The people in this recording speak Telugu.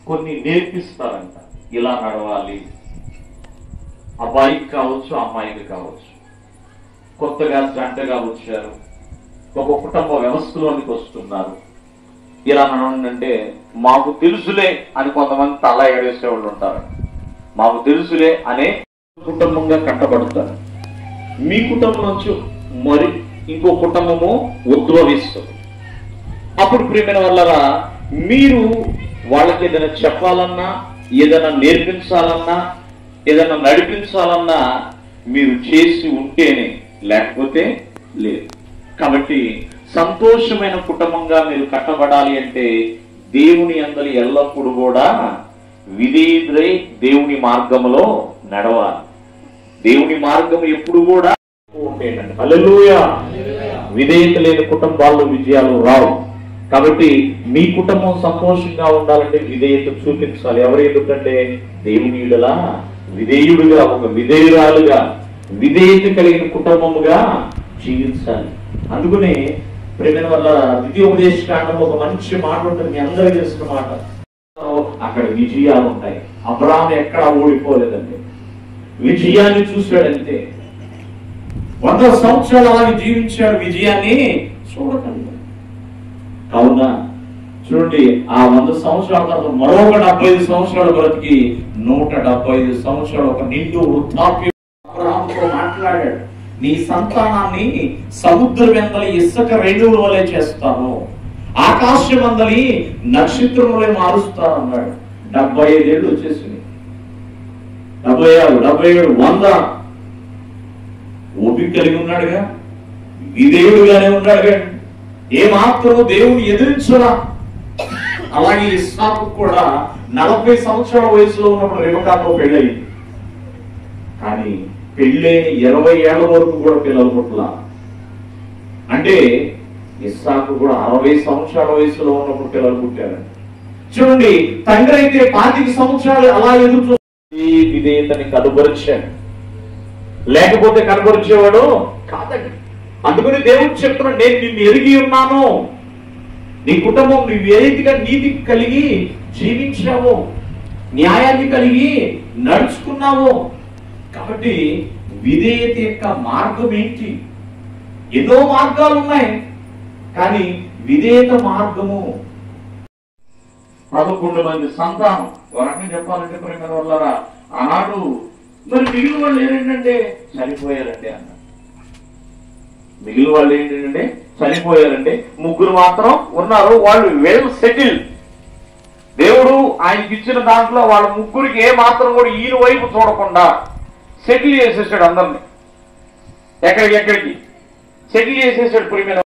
కొన్ని నేర్పిస్తారంట. ఇలా నడవాలి, అబ్బాయికి కావచ్చు అమ్మాయికి కావచ్చు. కొత్తగా జంటగా వచ్చారు, ఒక కుటుంబ వ్యవస్థలోనికి వస్తున్నారు. ఇలా నడవండి అంటే మాకు తెలుసులే అని కొంతమంది తల ఎగరేసే వాళ్ళు ఉంటారు. మాకు తెలుసులే అనే కుటుంబంగా కట్టబడతారు. మీ కుటుంబం నుంచి మరి ఇంకో కుటుంబము ఉద్భవిస్తుంది. అప్పుడు ప్రియమైన వాళ్ళరా, మీరు వాళ్ళకి ఏదైనా చెప్పాలన్నా, ఏదైనా నేర్పించాలన్నా, ఏదైనా నడిపించాలన్నా మీరు చేసి ఉంటేనే, లేకపోతే లేదు. కాబట్టి సంతోషమైన కుటుంబంగా మీరు కట్టబడాలి అంటే దేవుని అందరి ఎల్లప్పుడూ కూడా విధేయుడై దేవుని మార్గంలో నడవాలి. దేవుని మార్గం ఎప్పుడు కూడా ఉండేనండి. హల్లెలూయా. విధేయత లేని కుటుంబాల్లో విజయాలు రావు. కాబట్టి మీ కుటుంబం సంతోషంగా ఉండాలంటే విధేయత చూపించాలి. ఎవరు ఎందుకంటే దేవుని యెడల విధేయుడుగా, ఒక విధేయురాలుగా, విధేయత కలిగిన కుటుంబముగా జీవించాలి. అందుకనే ప్రేమ వల్ల ద్వితీయోపదేశ కాండంలో ఒక మంచి మాట ఉంటుంది, మీ అందరికీ తెలిసిన మాట. అక్కడ విజయాలు ఉంటాయి. అబ్రాహాము ఎక్కడా ఓడిపోలేదండి, విజయాన్ని చూశాడంతే. 100 సంవత్సరాలు అలాగే జీవించాడు, విజయాన్ని చూడకండి. కావున చూడండి, ఆ 100 సంవత్సరాల తర్వాత మరొక 75 సంవత్సరాల బ్రతికి 175 సంవత్సరాలు ఒక నిండు వృద్ధాప్యం అబ్రాహాముతో మాట్లాడాడు. నీ సంతానాన్ని సముద్ర వెందలి ఇసుక రేణువుల వలె చేస్తాను, ఆకాశమందలి నక్షత్రం వలె మారుస్తానన్నాడు. 75 ఏళ్ళు వచ్చేసింది, 76, 77, 100 ఓపిక కలిగి ఉన్నాడుగా, విధేయుడుగానే ఉన్నాడుగా, ఏమాత్రము దేవుని ఎదిరించరా. అలాగే ఇస్సాకు కూడా 40 సంవత్సరాల వయసులో ఉన్నప్పుడు రెబెకాతో పెళ్ళయింది. కానీ పెళ్ళైన 20 ఏళ్ల వరకు కూడా పిల్లలు పుట్ల. అంటే ఇస్సాకు కూడా 60 సంవత్సరాల వయసులో ఉన్నప్పుడు పిల్లలు పుట్టారండి. చూడండి, తండ్రి అయితే 25 సంవత్సరాలు అలా ఎదురు చూసి విధేయతని కనుబరిచాడు, లేకపోతే కనబరిచేవాడు కాదండి. అందుకని దేవుడు చెప్తున్నాడు, నేను నిన్ను ఎరిగి ఉన్నాను, నీ కుటుంబం నువ్వు ఏ రీతిగా నీతి కలిగి జీవించావు, న్యాయాన్ని కలిగి నడుచుకున్నావు. కాబట్టి విధేయత యొక్క మార్గం ఏంటి? ఎన్నో మార్గాలు ఉన్నాయి, కానీ విధేయత మార్గము 11 మంది సంతానం. వరకని చెప్పాలంటే ప్రేమ వల్లరా ఆనాడు మరి మిగిలిన వాళ్ళు ఏంటంటే చనిపోయారండి అన్న. మిగిలిన వాళ్ళు ఏంటంటే చనిపోయారండి, 3 మాత్రం ఉన్నారు. వాళ్ళు వెల్ సెటిల్. దేవుడు ఆయనకి ఇచ్చిన దాంట్లో వాళ్ళ 3కి ఏ మాత్రం కూడా ఈయన వైపు చూడకుండా సెటిల్ చేసేసాడు అందరినీ. ఎక్కడికి సెటిల్ చేసేసాడు ప్రియమైన